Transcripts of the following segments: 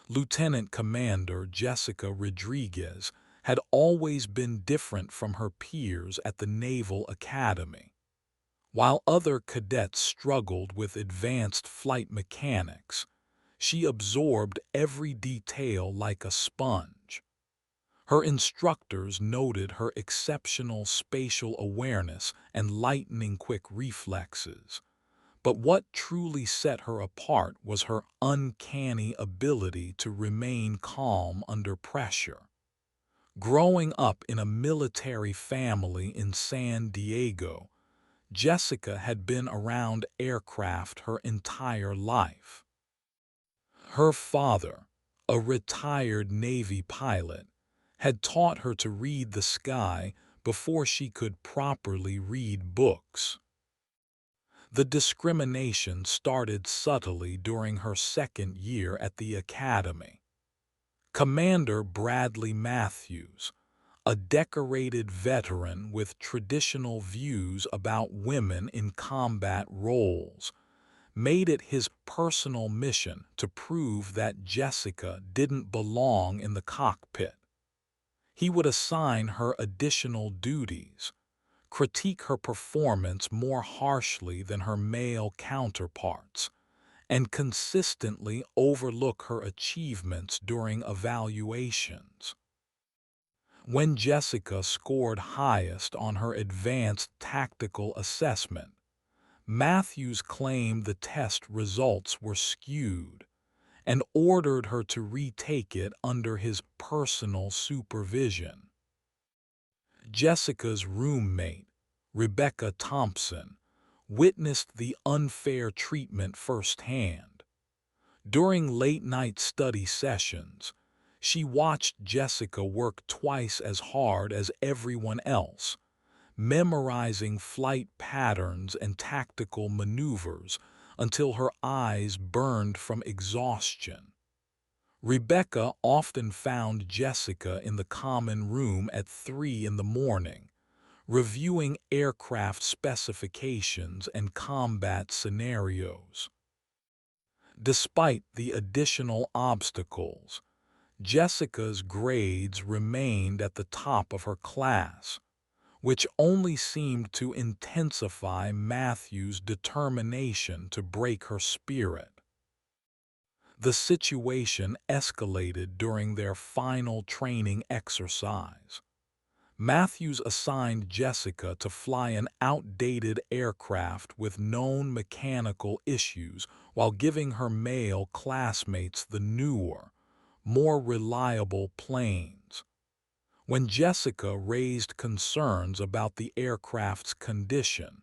Lieutenant Commander Jessica Rodriguez had always been different from her peers at the Naval Academy. While other cadets struggled with advanced flight mechanics, she absorbed every detail like a sponge. Her instructors noted her exceptional spatial awareness and lightning-quick reflexes. But what truly set her apart was her uncanny ability to remain calm under pressure. Growing up in a military family in San Diego, Jessica had been around aircraft her entire life. Her father, a retired Navy pilot, had taught her to read the sky before she could properly read books. The discrimination started subtly during her second year at the academy. Commander Bradley Matthews, a decorated veteran with traditional views about women in combat roles, made it his personal mission to prove that Jessica didn't belong in the cockpit. He would assign her additional duties, critique her performance more harshly than her male counterparts, and consistently overlook her achievements during evaluations. When Jessica scored highest on her advanced tactical assessment, Matthews claimed the test results were skewed and ordered her to retake it under his personal supervision. Jessica's roommate, Rebecca Thompson, witnessed the unfair treatment firsthand. During late-night study sessions, she watched Jessica work twice as hard as everyone else, memorizing flight patterns and tactical maneuvers until her eyes burned from exhaustion. Rebecca often found Jessica in the common room at 3 in the morning, reviewing aircraft specifications and combat scenarios. Despite the additional obstacles, Jessica's grades remained at the top of her class, which only seemed to intensify Matthew's determination to break her spirit. The situation escalated during their final training exercise. Matthews assigned Jessica to fly an outdated aircraft with known mechanical issues while giving her male classmates the newer, more reliable planes. When Jessica raised concerns about the aircraft's condition,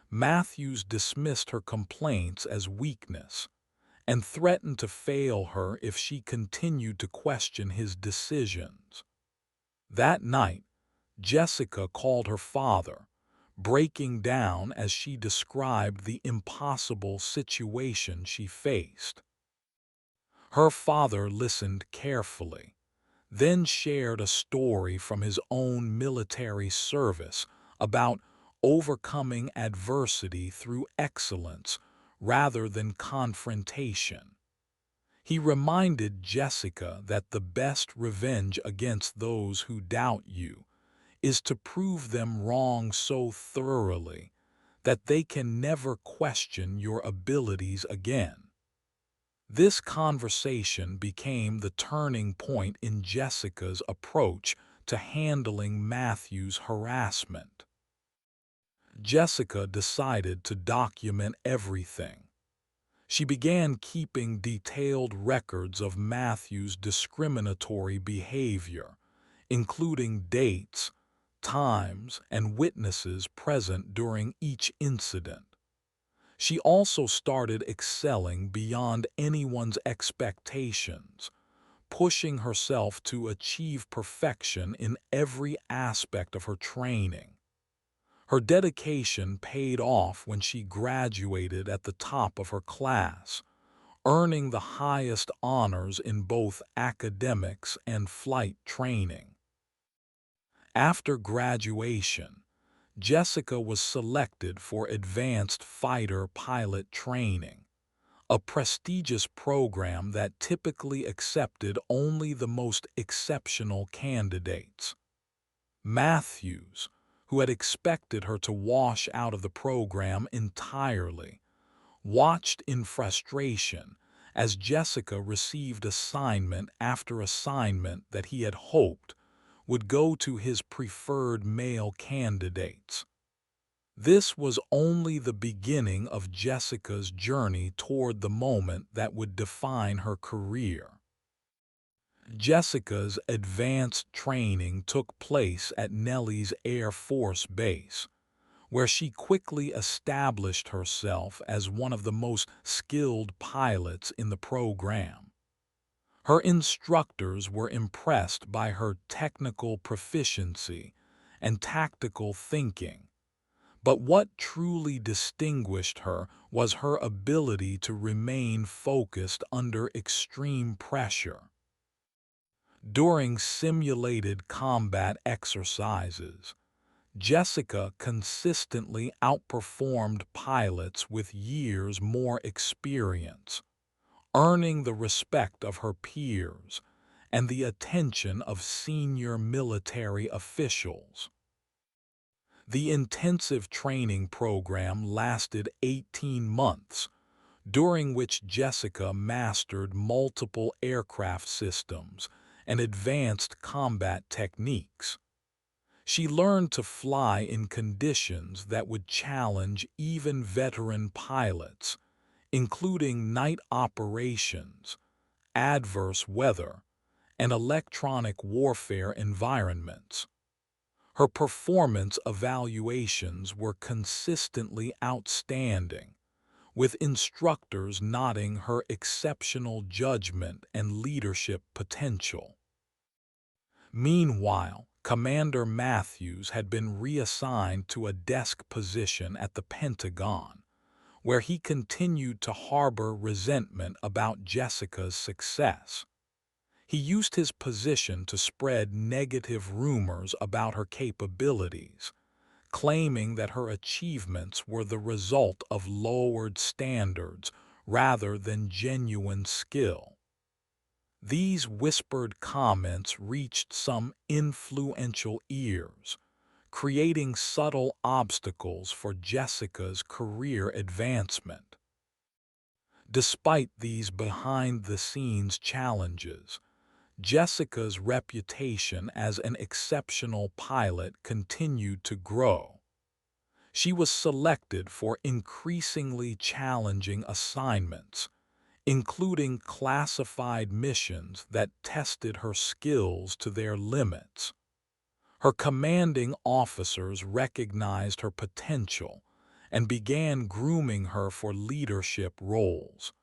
Matthews dismissed her complaints as weakness and threatened to fail her if she continued to question his decisions. That night, Jessica called her father, breaking down as she described the impossible situation she faced. Her father listened carefully, then shared a story from his own military service about overcoming adversity through excellence rather than confrontation. He reminded Jessica that the best revenge against those who doubt you is to prove them wrong so thoroughly that they can never question your abilities again. This conversation became the turning point in Jessica's approach to handling Matthew's harassment. Jessica decided to document everything. She began keeping detailed records of Matthew's discriminatory behavior, including dates, times, and witnesses present during each incident. She also started excelling beyond anyone's expectations, pushing herself to achieve perfection in every aspect of her training. Her dedication paid off when she graduated at the top of her class, earning the highest honors in both academics and flight training. After graduation, Jessica was selected for advanced fighter pilot training, a prestigious program that typically accepted only the most exceptional candidates. Matthews, who had expected her to wash out of the program entirely, watched in frustration as Jessica received assignment after assignment that he had hoped would go to his preferred male candidates. This was only the beginning of Jessica's journey toward the moment that would define her career. Jessica's advanced training took place at Nellis Air Force Base, where she quickly established herself as one of the most skilled pilots in the program. Her instructors were impressed by her technical proficiency and tactical thinking, but what truly distinguished her was her ability to remain focused under extreme pressure. During simulated combat exercises, Jessica consistently outperformed pilots with years more experience, earning the respect of her peers and the attention of senior military officials. The intensive training program lasted 18 months, during which Jessica mastered multiple aircraft systems and advanced combat techniques. She learned to fly in conditions that would challenge even veteran pilots, including night operations, adverse weather, and electronic warfare environments. Her performance evaluations were consistently outstanding, with instructors noting her exceptional judgment and leadership potential. Meanwhile, Commander Matthews had been reassigned to a desk position at the Pentagon, where he continued to harbor resentment about Jessica's success. He used his position to spread negative rumors about her capabilities, claiming that her achievements were the result of lowered standards rather than genuine skill. These whispered comments reached some influential ears, creating subtle obstacles for Jessica's career advancement. Despite these behind-the-scenes challenges, Jessica's reputation as an exceptional pilot continued to grow. She was selected for increasingly challenging assignments, including classified missions that tested her skills to their limits. Her commanding officers recognized her potential and began grooming her for leadership roles,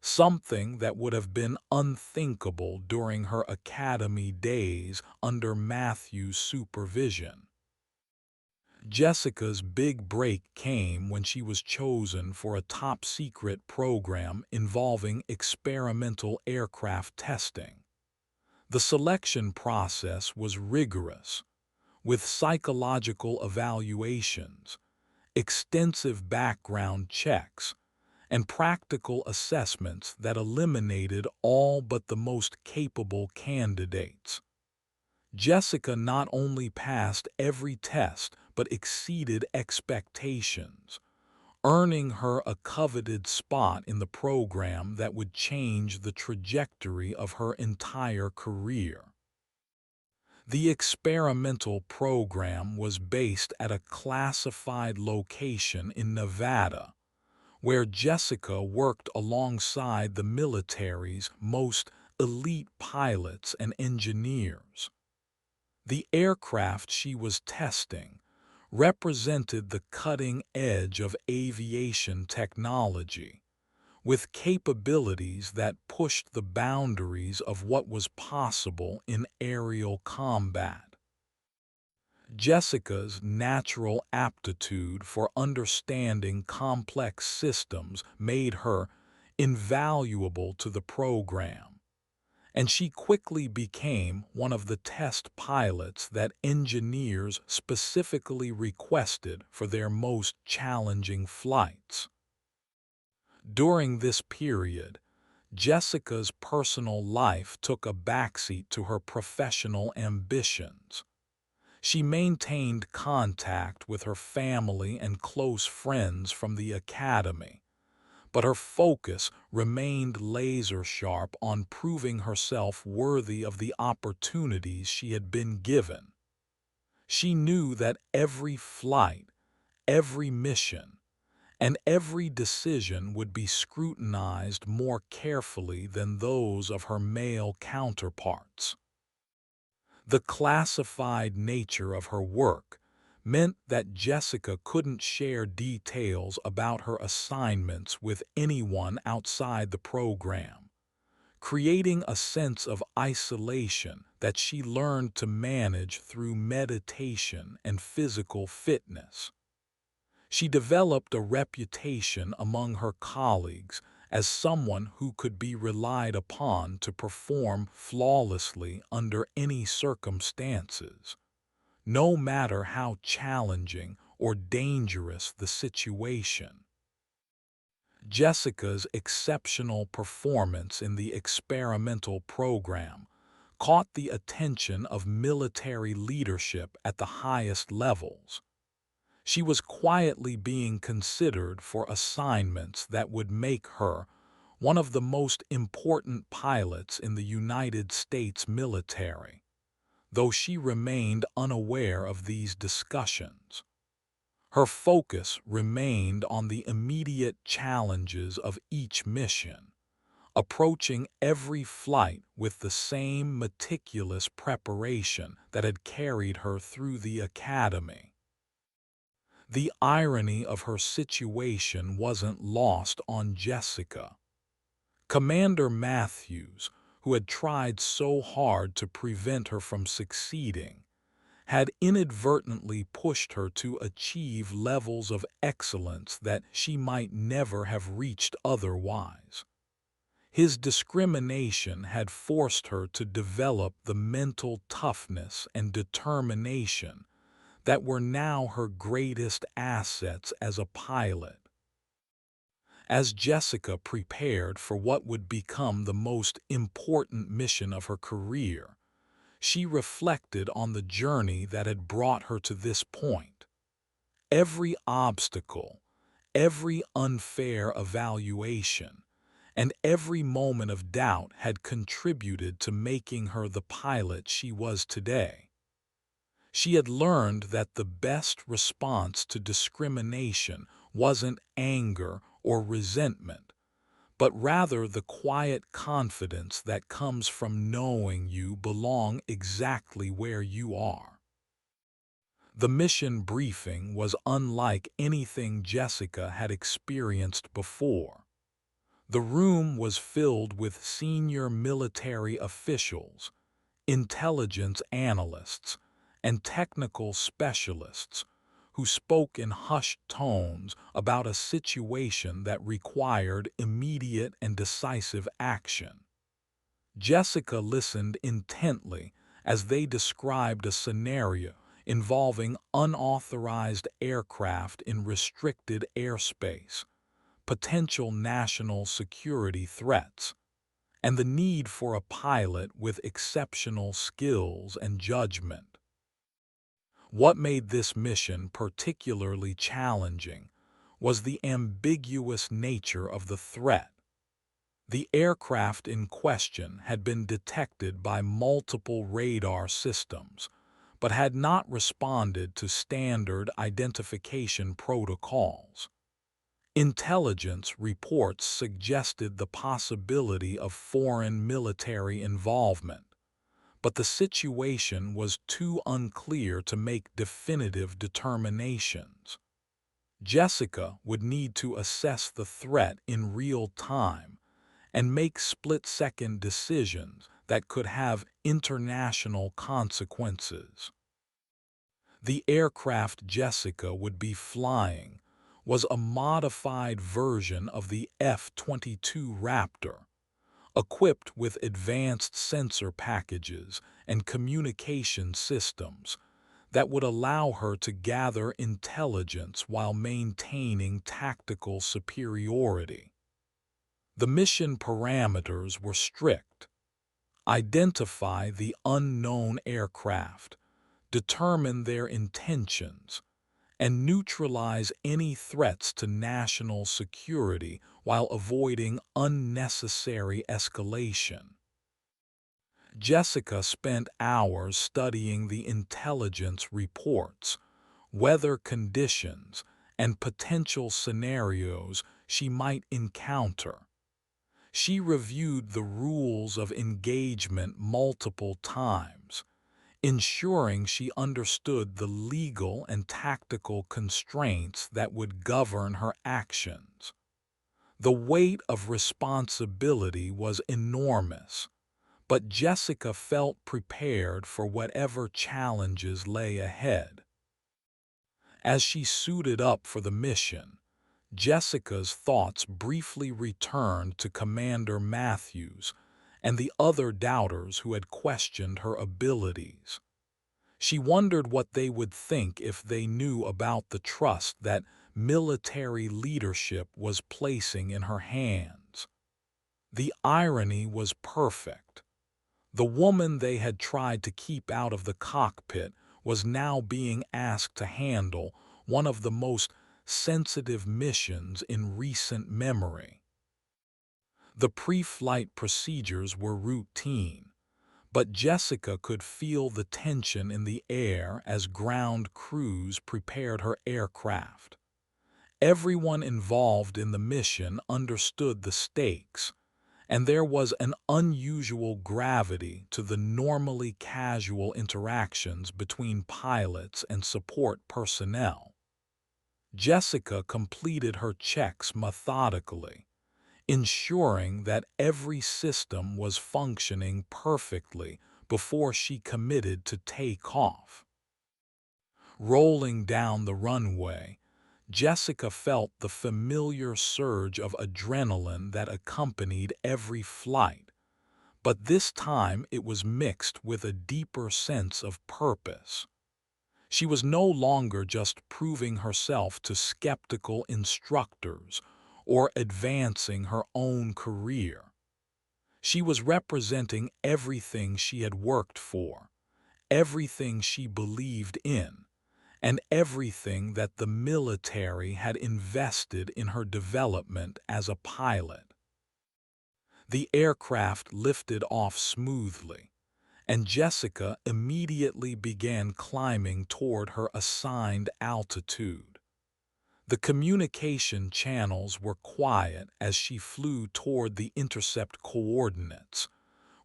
something that would have been unthinkable during her academy days under Matthew's supervision. Jessica's big break came when she was chosen for a top-secret program involving experimental aircraft testing. The selection process was rigorous, with psychological evaluations, extensive background checks, and practical assessments that eliminated all but the most capable candidates. Jessica not only passed every test but exceeded expectations, earning her a coveted spot in the program that would change the trajectory of her entire career. The experimental program was based at a classified location in Nevada, where Jessica worked alongside the military's most elite pilots and engineers. The aircraft she was testing represented the cutting edge of aviation technology, with capabilities that pushed the boundaries of what was possible in aerial combat. Jessica's natural aptitude for understanding complex systems made her invaluable to the program, and she quickly became one of the test pilots that engineers specifically requested for their most challenging flights. During this period, Jessica's personal life took a backseat to her professional ambitions. She maintained contact with her family and close friends from the academy, but her focus remained laser-sharp on proving herself worthy of the opportunities she had been given. She knew that every flight, every mission, and every decision would be scrutinized more carefully than those of her male counterparts. The classified nature of her work meant that Jessica couldn't share details about her assignments with anyone outside the program, creating a sense of isolation that she learned to manage through meditation and physical fitness. She developed a reputation among her colleagues as someone who could be relied upon to perform flawlessly under any circumstances, no matter how challenging or dangerous the situation. Jessica's exceptional performance in the experimental program caught the attention of military leadership at the highest levels. She was quietly being considered for assignments that would make her one of the most important pilots in the United States military, though she remained unaware of these discussions. Her focus remained on the immediate challenges of each mission, approaching every flight with the same meticulous preparation that had carried her through the academy. The irony of her situation wasn't lost on Jessica. Commander Matthews, who had tried so hard to prevent her from succeeding, had inadvertently pushed her to achieve levels of excellence that she might never have reached otherwise. His discrimination had forced her to develop the mental toughness and determination that were now her greatest assets as a pilot. As Jessica prepared for what would become the most important mission of her career, she reflected on the journey that had brought her to this point. Every obstacle, every unfair evaluation, and every moment of doubt had contributed to making her the pilot she was today. She had learned that the best response to discrimination wasn't anger or resentment, but rather the quiet confidence that comes from knowing you belong exactly where you are. The mission briefing was unlike anything Jessica had experienced before. The room was filled with senior military officials, intelligence analysts, and technical specialists who spoke in hushed tones about a situation that required immediate and decisive action. Jessica listened intently as they described a scenario involving unauthorized aircraft in restricted airspace, potential national security threats, and the need for a pilot with exceptional skills and judgment. What made this mission particularly challenging was the ambiguous nature of the threat. The aircraft in question had been detected by multiple radar systems, but had not responded to standard identification protocols. Intelligence reports suggested the possibility of foreign military involvement, but the situation was too unclear to make definitive determinations. Jessica would need to assess the threat in real time and make split-second decisions that could have international consequences. The aircraft Jessica would be flying was a modified version of the F-22 Raptor, equipped with advanced sensor packages and communication systems that would allow her to gather intelligence while maintaining tactical superiority. The mission parameters were strict. Identify the unknown aircraft, determine their intentions, and neutralize any threats to national security while avoiding unnecessary escalation. Jessica spent hours studying the intelligence reports, weather conditions, and potential scenarios she might encounter. She reviewed the rules of engagement multiple times, ensuring she understood the legal and tactical constraints that would govern her actions. The weight of responsibility was enormous, but Jessica felt prepared for whatever challenges lay ahead. As she suited up for the mission, Jessica's thoughts briefly returned to Commander Matthews and the other doubters who had questioned her abilities. She wondered what they would think if they knew about the trust that military leadership was placing in her hands. The irony was perfect. The woman they had tried to keep out of the cockpit was now being asked to handle one of the most sensitive missions in recent memory. The pre-flight procedures were routine, but Jessica could feel the tension in the air as ground crews prepared her aircraft. Everyone involved in the mission understood the stakes, and there was an unusual gravity to the normally casual interactions between pilots and support personnel. Jessica completed her checks methodically, ensuring that every system was functioning perfectly before she committed to take off. Rolling down the runway, Jessica felt the familiar surge of adrenaline that accompanied every flight, but this time it was mixed with a deeper sense of purpose. She was no longer just proving herself to skeptical instructors or advancing her own career. She was representing everything she had worked for, everything she believed in, and everything that the military had invested in her development as a pilot. The aircraft lifted off smoothly, and Jessica immediately began climbing toward her assigned altitude. The communication channels were quiet as she flew toward the intercept coordinates,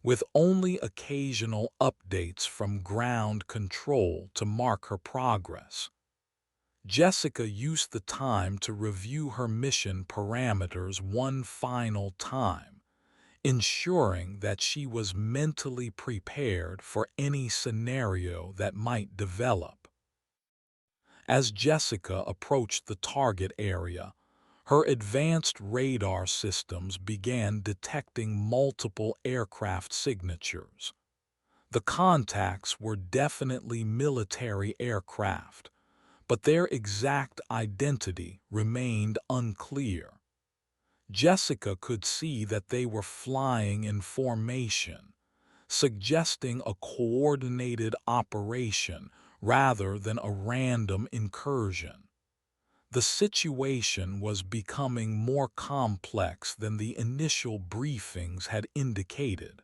with only occasional updates from ground control to mark her progress. Jessica used the time to review her mission parameters one final time, ensuring that she was mentally prepared for any scenario that might develop. As Jessica approached the target area, her advanced radar systems began detecting multiple aircraft signatures. The contacts were definitely military aircraft, but their exact identity remained unclear. Jessica could see that they were flying in formation, suggesting a coordinated operation rather than a random incursion. The situation was becoming more complex than the initial briefings had indicated.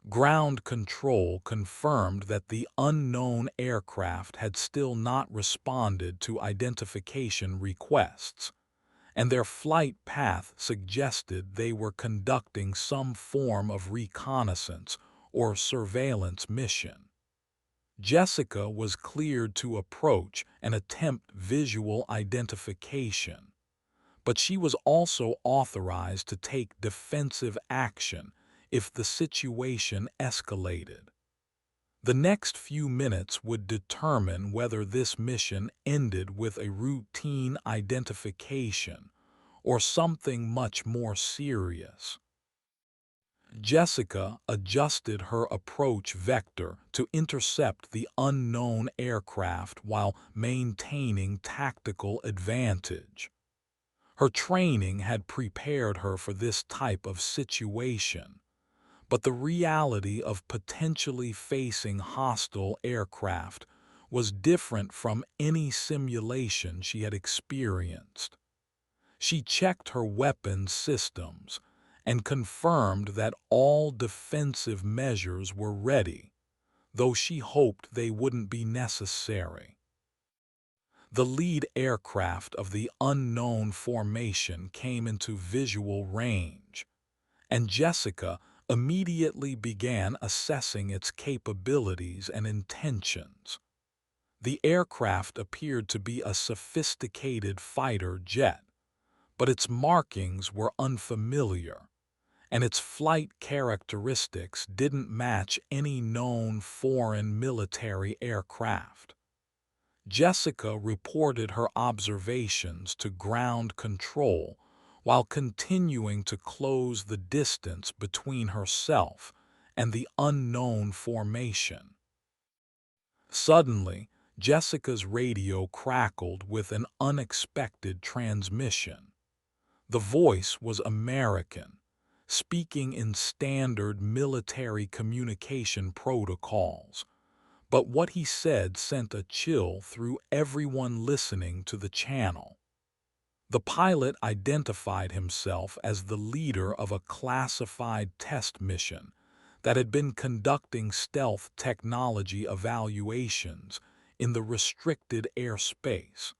Ground control confirmed that the unknown aircraft had still not responded to identification requests, and their flight path suggested they were conducting some form of reconnaissance or surveillance mission. Jessica was cleared to approach and attempt visual identification, but she was also authorized to take defensive action if the situation escalated. The next few minutes would determine whether this mission ended with a routine identification or something much more serious. Jessica adjusted her approach vector to intercept the unknown aircraft while maintaining tactical advantage. Her training had prepared her for this type of situation, but the reality of potentially facing hostile aircraft was different from any simulation she had experienced. She checked her weapons systems and confirmed that all defensive measures were ready, though she hoped they wouldn't be necessary. The lead aircraft of the unknown formation came into visual range, and Jessica immediately began assessing its capabilities and intentions. The aircraft appeared to be a sophisticated fighter jet, but its markings were unfamiliar, and its flight characteristics didn't match any known foreign military aircraft. Jessica reported her observations to ground control while continuing to close the distance between herself and the unknown formation. Suddenly, Jessica's radio crackled with an unexpected transmission. The voice was American, speaking in standard military communication protocols, but what he said sent a chill through everyone listening to the channel. The pilot identified himself as the leader of a classified test mission that had been conducting stealth technology evaluations in the restricted airspace.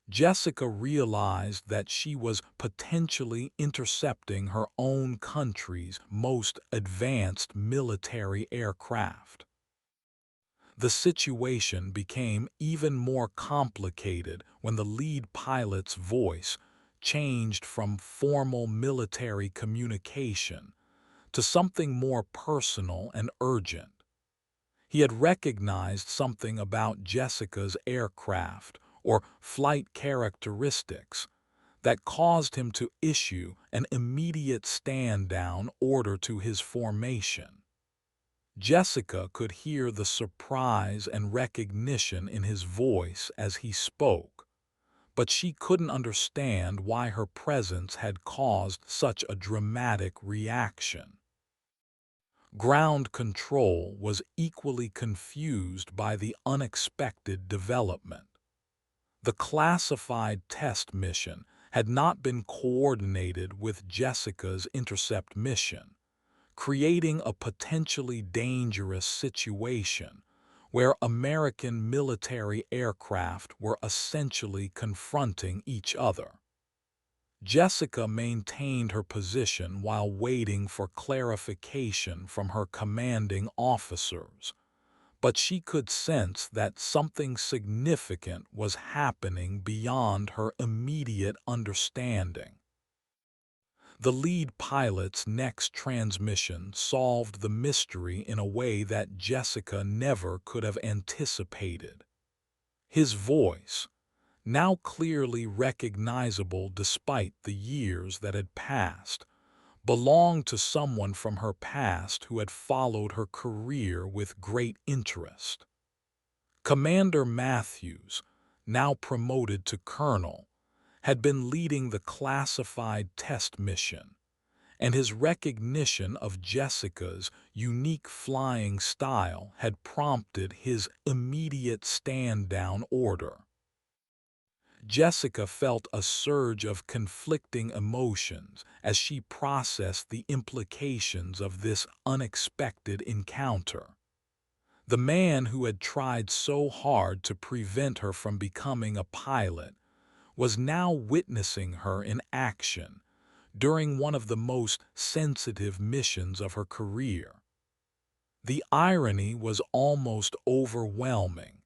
Jessica realized that she was potentially intercepting her own country's most advanced military aircraft. The situation became even more complicated when the lead pilot's voice changed from formal military communication to something more personal and urgent. He had recognized something about Jessica's aircraft or flight characteristics that caused him to issue an immediate stand-down order to his formation. Jessica could hear the surprise and recognition in his voice as he spoke, but she couldn't understand why her presence had caused such a dramatic reaction. Ground control was equally confused by the unexpected development. The classified test mission had not been coordinated with Jessica's intercept mission, creating a potentially dangerous situation where American military aircraft were essentially confronting each other. Jessica maintained her position while waiting for clarification from her commanding officers, but she could sense that something significant was happening beyond her immediate understanding. The lead pilot's next transmission solved the mystery in a way that Jessica never could have anticipated. His voice, now clearly recognizable despite the years that had passed, belonged to someone from her past who had followed her career with great interest. Commander Matthews, now promoted to colonel, had been leading the classified test mission, and his recognition of Jessica's unique flying style had prompted his immediate stand-down order. Jessica felt a surge of conflicting emotions as she processed the implications of this unexpected encounter. The man who had tried so hard to prevent her from becoming a pilot was now witnessing her in action during one of the most sensitive missions of her career. The irony was almost overwhelming,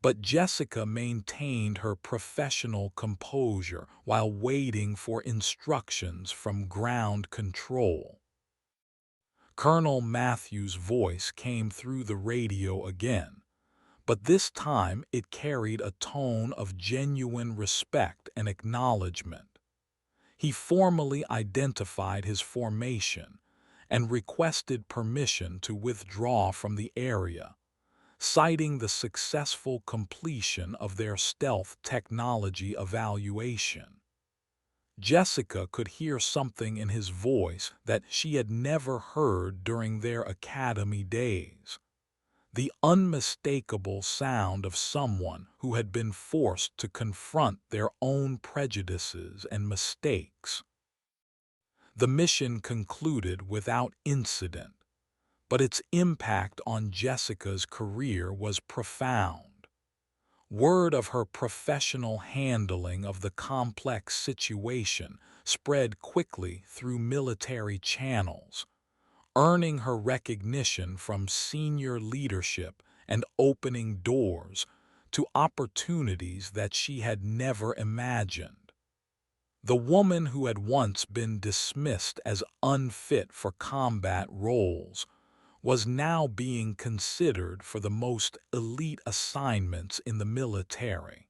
but Jessica maintained her professional composure while waiting for instructions from ground control. Colonel Matthews' voice came through the radio again, but this time it carried a tone of genuine respect and acknowledgement. He formally identified his formation and requested permission to withdraw from the area, citing the successful completion of their stealth technology evaluation. Jessica could hear something in his voice that she had never heard during their academy days. The unmistakable sound of someone who had been forced to confront their own prejudices and mistakes. The mission concluded without incident, but its impact on Jessica's career was profound. Word of her professional handling of the complex situation spread quickly through military channels, earning her recognition from senior leadership and opening doors to opportunities that she had never imagined. The woman who had once been dismissed as unfit for combat roles was now being considered for the most elite assignments in the military.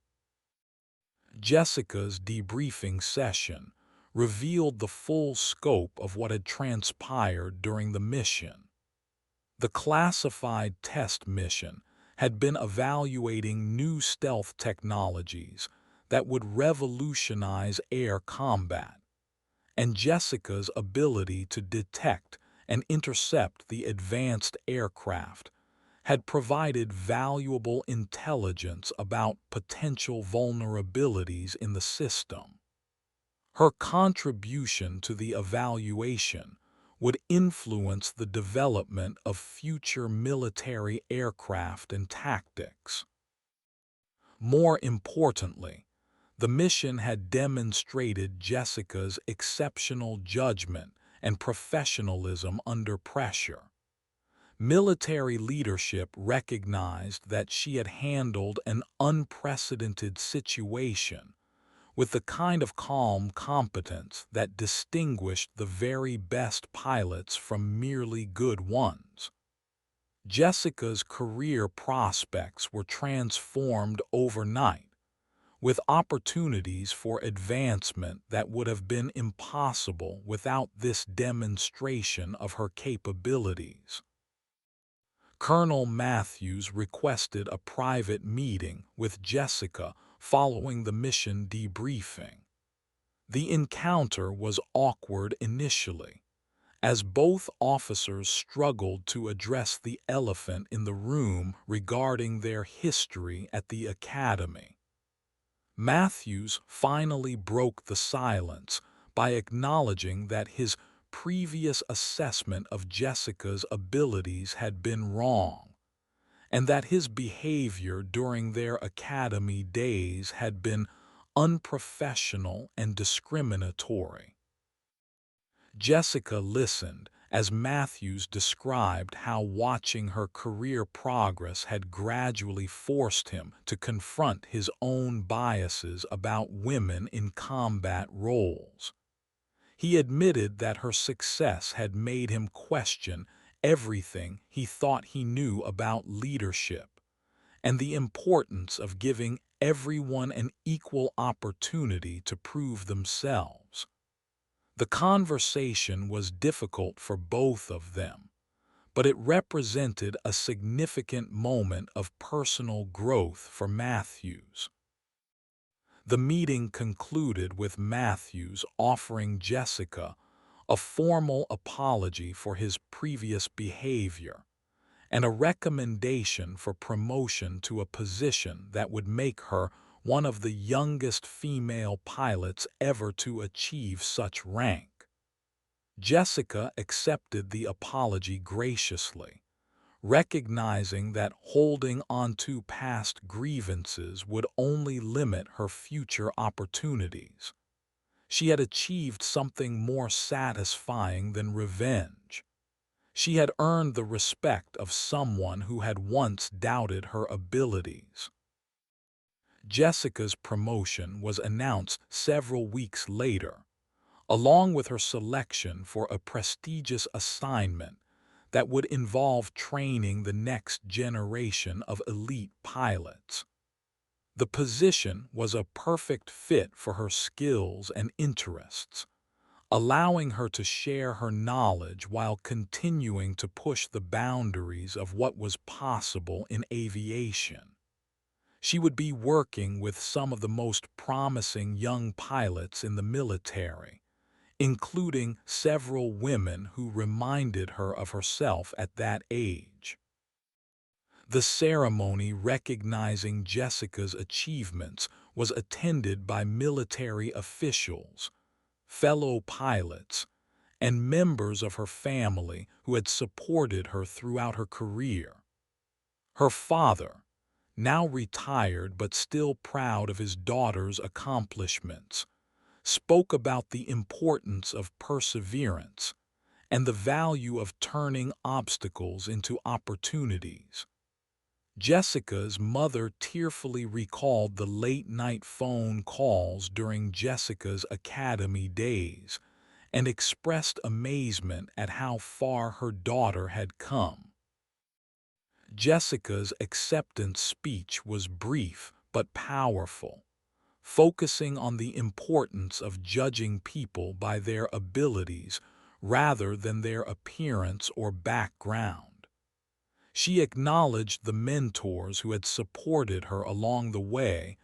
Jessica's debriefing session revealed the full scope of what had transpired during the mission. The classified test mission had been evaluating new stealth technologies that would revolutionize air combat, and Jessica's ability to detect and intercept the advanced aircraft had provided valuable intelligence about potential vulnerabilities in the system. Her contribution to the evaluation would influence the development of future military aircraft and tactics. More importantly, the mission had demonstrated Jessica's exceptional judgment and professionalism under pressure. Military leadership recognized that she had handled an unprecedented situation with the kind of calm competence that distinguished the very best pilots from merely good ones. Jessica's career prospects were transformed overnight, with opportunities for advancement that would have been impossible without this demonstration of her capabilities. Colonel Matthews requested a private meeting with Jessica following the mission debriefing. The encounter was awkward initially, as both officers struggled to address the elephant in the room regarding their history at the academy. Matthews finally broke the silence by acknowledging that his previous assessment of Jessica's abilities had been wrong, and that his behavior during their academy days had been unprofessional and discriminatory. Jessica listened as Matthews described how watching her career progress had gradually forced him to confront his own biases about women in combat roles. He admitted that her success had made him question everything he thought he knew about leadership, and the importance of giving everyone an equal opportunity to prove themselves. The conversation was difficult for both of them, but it represented a significant moment of personal growth for Matthews. The meeting concluded with Matthews offering Jessica a formal apology for his previous behavior and a recommendation for promotion to a position that would make her one of the youngest female pilots ever to achieve such rank. Jessica accepted the apology graciously, recognizing that holding onto past grievances would only limit her future opportunities. She had achieved something more satisfying than revenge. She had earned the respect of someone who had once doubted her abilities. Jessica's promotion was announced several weeks later, along with her selection for a prestigious assignment that would involve training the next generation of elite pilots. The position was a perfect fit for her skills and interests, allowing her to share her knowledge while continuing to push the boundaries of what was possible in aviation. She would be working with some of the most promising young pilots in the military, including several women who reminded her of herself at that age. The ceremony recognizing Jessica's achievements was attended by military officials, fellow pilots, and members of her family who had supported her throughout her career. Her father, now retired but still proud of his daughter's accomplishments, spoke about the importance of perseverance and the value of turning obstacles into opportunities. Jessica's mother tearfully recalled the late-night phone calls during Jessica's academy days and expressed amazement at how far her daughter had come. Jessica's acceptance speech was brief but powerful, focusing on the importance of judging people by their abilities rather than their appearance or background. She acknowledged the mentors who had supported her along the way,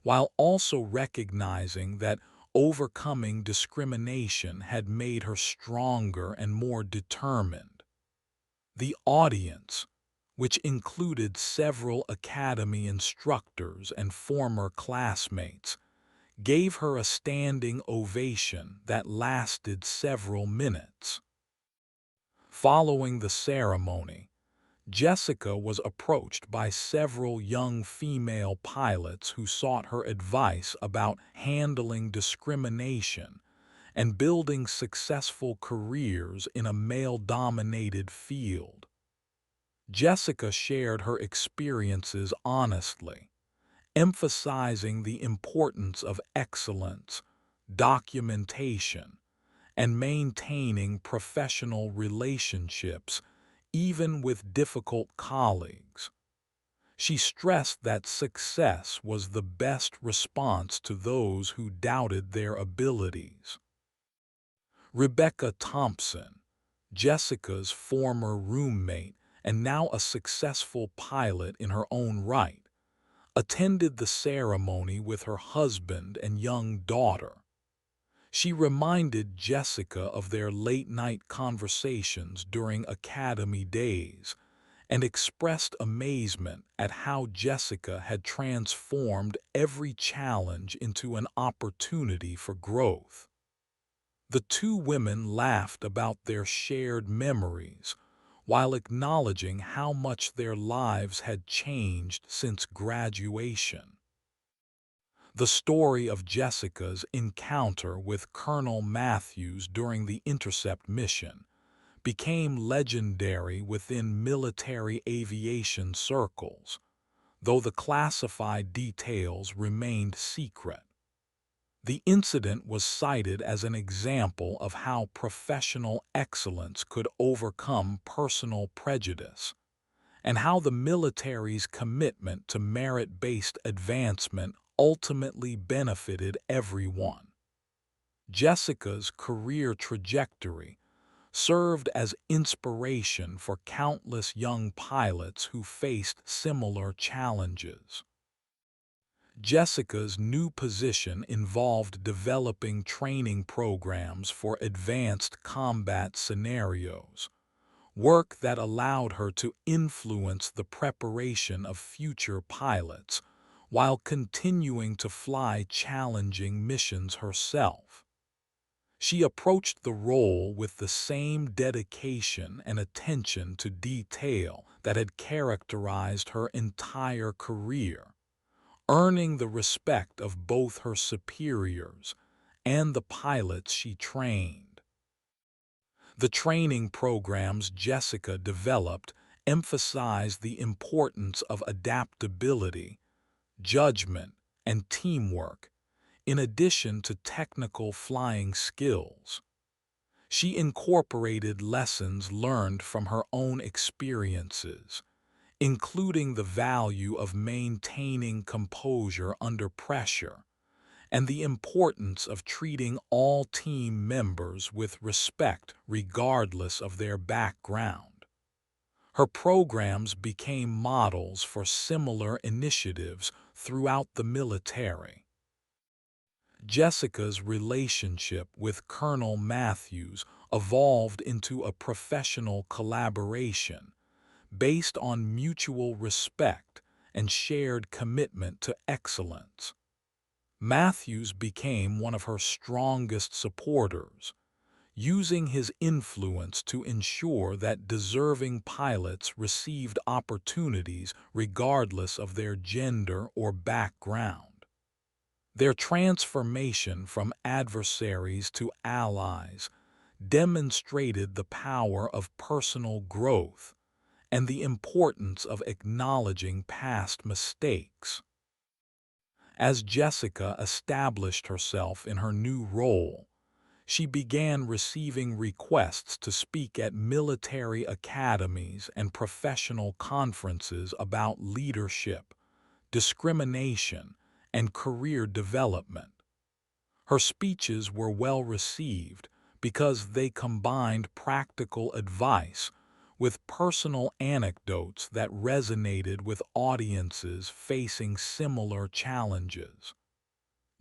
while also recognizing that overcoming discrimination had made her stronger and more determined. The audience, which included several academy instructors and former classmates, gave her a standing ovation that lasted several minutes. Following the ceremony, Jessica was approached by several young female pilots who sought her advice about handling discrimination and building successful careers in a male-dominated field. Jessica shared her experiences honestly, emphasizing the importance of excellence, documentation, and maintaining professional relationships even with difficult colleagues. She stressed that success was the best response to those who doubted their abilities. Rebecca Thompson, Jessica's former roommate and now a successful pilot in her own right, attended the ceremony with her husband and young daughter. She reminded Jessica of their late-night conversations during academy days and expressed amazement at how Jessica had transformed every challenge into an opportunity for growth. The two women laughed about their shared memories while acknowledging how much their lives had changed since graduation. The story of Jessica's encounter with Colonel Matthews during the Intercept mission became legendary within military aviation circles, though the classified details remained secret. The incident was cited as an example of how professional excellence could overcome personal prejudice, and how the military's commitment to merit-based advancement ultimately benefited everyone. Jessica's career trajectory served as inspiration for countless young pilots who faced similar challenges. Jessica's new position involved developing training programs for advanced combat scenarios, work that allowed her to influence the preparation of future pilots while continuing to fly challenging missions herself. She approached the role with the same dedication and attention to detail that had characterized her entire career, earning the respect of both her superiors and the pilots she trained. The training programs Jessica developed emphasized the importance of adaptability, judgment, and teamwork, in addition to technical flying skills. She incorporated lessons learned from her own experiences, including the value of maintaining composure under pressure and the importance of treating all team members with respect regardless of their background. Her programs became models for similar initiatives throughout the military. Jessica's relationship with Colonel Matthews evolved into a professional collaboration based on mutual respect and shared commitment to excellence. Matthews became one of her strongest supporters, using his influence to ensure that deserving pilots received opportunities regardless of their gender or background. Their transformation from adversaries to allies demonstrated the power of personal growth and the importance of acknowledging past mistakes. As Jessica established herself in her new role, she began receiving requests to speak at military academies and professional conferences about leadership, discrimination, and career development. Her speeches were well received because they combined practical advice with personal anecdotes that resonated with audiences facing similar challenges.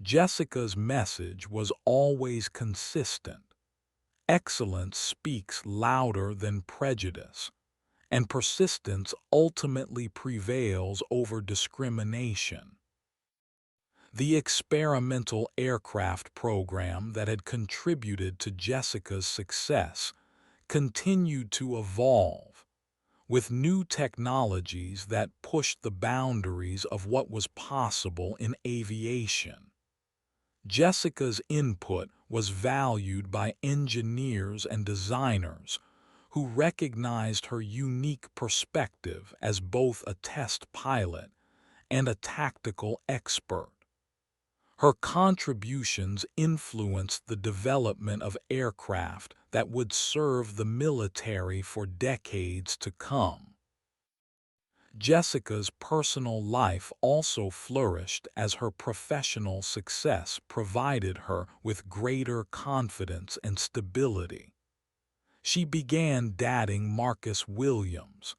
Jessica's message was always consistent. Excellence speaks louder than prejudice, and persistence ultimately prevails over discrimination. The experimental aircraft program that had contributed to Jessica's success continued to evolve, with new technologies that pushed the boundaries of what was possible in aviation. Jessica's input was valued by engineers and designers who recognized her unique perspective as both a test pilot and a tactical expert. Her contributions influenced the development of aircraft that would serve the military for decades to come. Jessica's personal life also flourished as her professional success provided her with greater confidence and stability. She began dating Marcus Williams,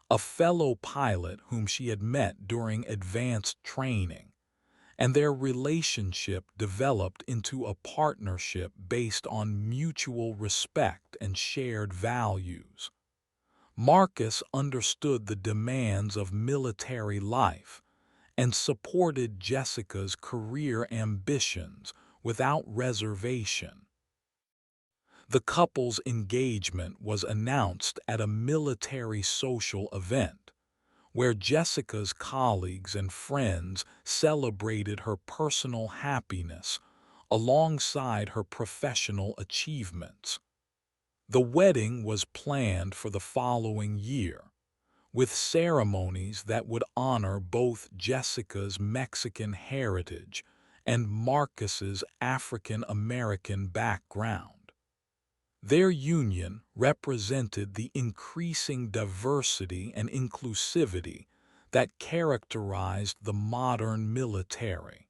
a fellow pilot whom she had met during advanced training, and their relationship developed into a partnership based on mutual respect and shared values. Marcus understood the demands of military life and supported Jessica's career ambitions without reservation. The couple's engagement was announced at a military social event, where Jessica's colleagues and friends celebrated her personal happiness alongside her professional achievements. The wedding was planned for the following year, with ceremonies that would honor both Jessica's Mexican heritage and Marcus's African American background. Their union represented the increasing diversity and inclusivity that characterized the modern military.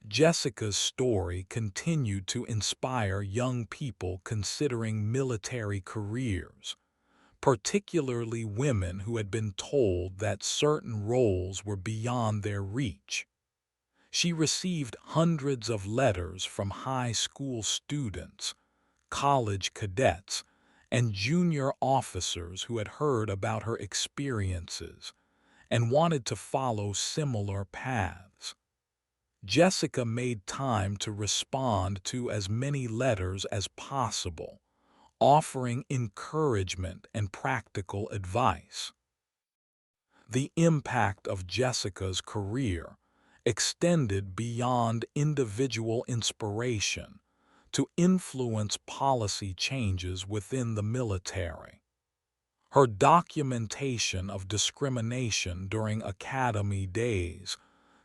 Jessica's story continued to inspire young people considering military careers, particularly women who had been told that certain roles were beyond their reach. She received hundreds of letters from high school students, college cadets, and junior officers who had heard about her experiences and wanted to follow similar paths. Jessica made time to respond to as many letters as possible, offering encouragement and practical advice. The impact of Jessica's career extended beyond individual inspiration to influence policy changes within the military. Her documentation of discrimination during academy days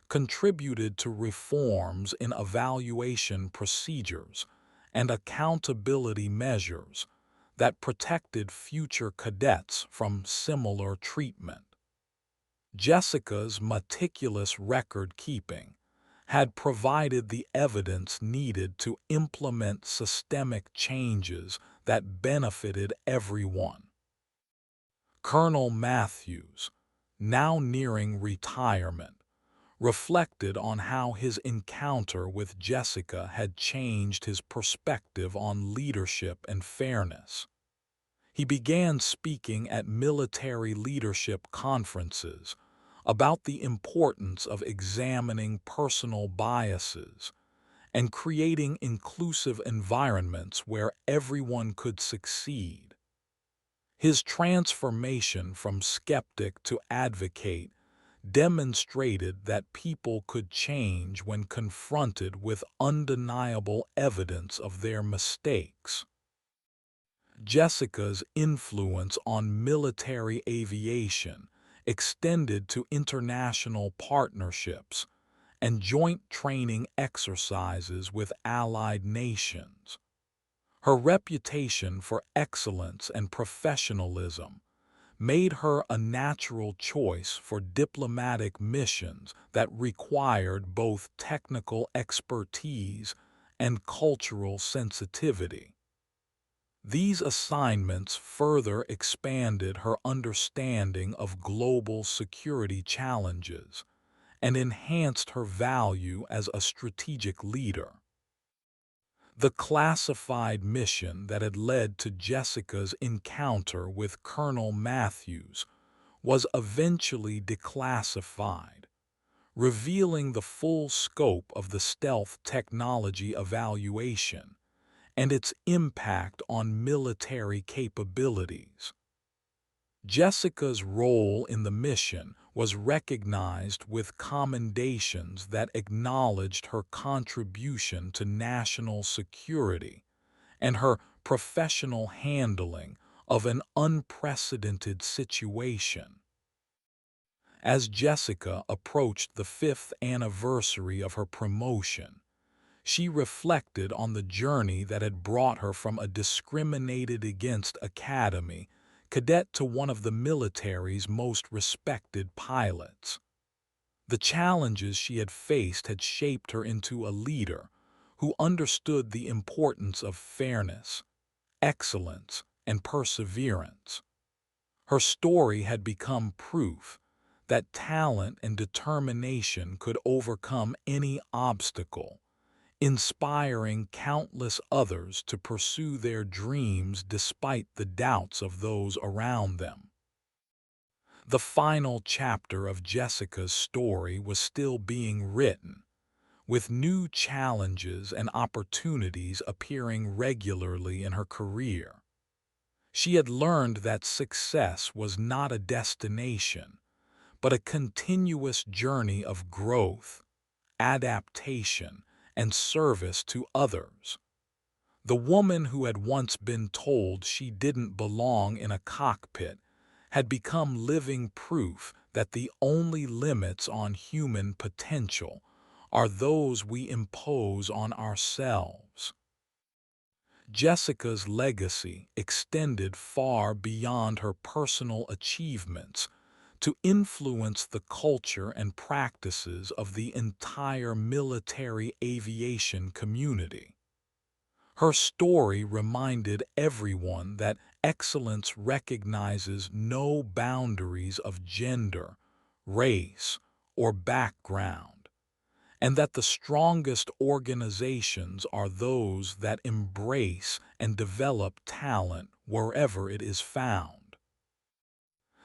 contributed to reforms in evaluation procedures and accountability measures that protected future cadets from similar treatment. Jessica's meticulous record-keeping had provided the evidence needed to implement systemic changes that benefited everyone. Colonel Matthews, now nearing retirement, reflected on how his encounter with Jessica had changed his perspective on leadership and fairness. He began speaking at military leadership conferences about the importance of examining personal biases and creating inclusive environments where everyone could succeed. His transformation from skeptic to advocate demonstrated that people could change when confronted with undeniable evidence of their mistakes. Jessica's influence on military aviation extended to international partnerships and joint training exercises with allied nations. Her reputation for excellence and professionalism made her a natural choice for diplomatic missions that required both technical expertise and cultural sensitivity. These assignments further expanded her understanding of global security challenges and enhanced her value as a strategic leader. The classified mission that had led to Jessica's encounter with Colonel Matthews was eventually declassified, revealing the full scope of the stealth technology evaluation and its impact on military capabilities. Jessica's role in the mission was recognized with commendations that acknowledged her contribution to national security and her professional handling of an unprecedented situation. As Jessica approached the 5th anniversary of her promotion, she reflected on the journey that had brought her from a discriminated against academy cadet to one of the military's most respected pilots. The challenges she had faced had shaped her into a leader who understood the importance of fairness, excellence, and perseverance. Her story had become proof that talent and determination could overcome any obstacle, inspiring countless others to pursue their dreams despite the doubts of those around them. The final chapter of Jessica's story was still being written, with new challenges and opportunities appearing regularly in her career. She had learned that success was not a destination, but a continuous journey of growth, adaptation, and service to others. The woman who had once been told she didn't belong in a cockpit had become living proof that the only limits on human potential are those we impose on ourselves. Jessica's legacy extended far beyond her personal achievements to influence the culture and practices of the entire military aviation community. Her story reminded everyone that excellence recognizes no boundaries of gender, race, or background, and that the strongest organizations are those that embrace and develop talent wherever it is found.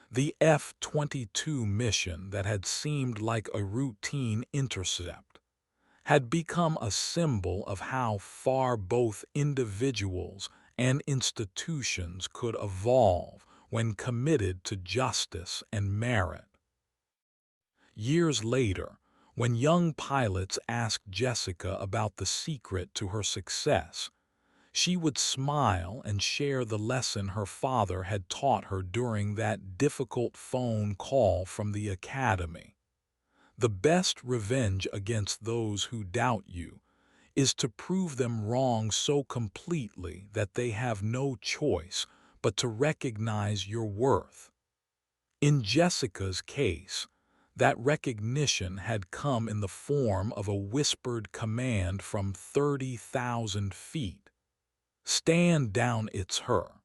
The F-22 mission that had seemed like a routine intercept had become a symbol of how far both individuals and institutions could evolve when committed to justice and merit. Years later, when young pilots asked Jessica about the secret to her success, she would smile and share the lesson her father had taught her during that difficult phone call from the academy. The best revenge against those who doubt you is to prove them wrong so completely that they have no choice but to recognize your worth. In Jessica's case, that recognition had come in the form of a whispered command from 30,000 feet. "Stand down, it's her."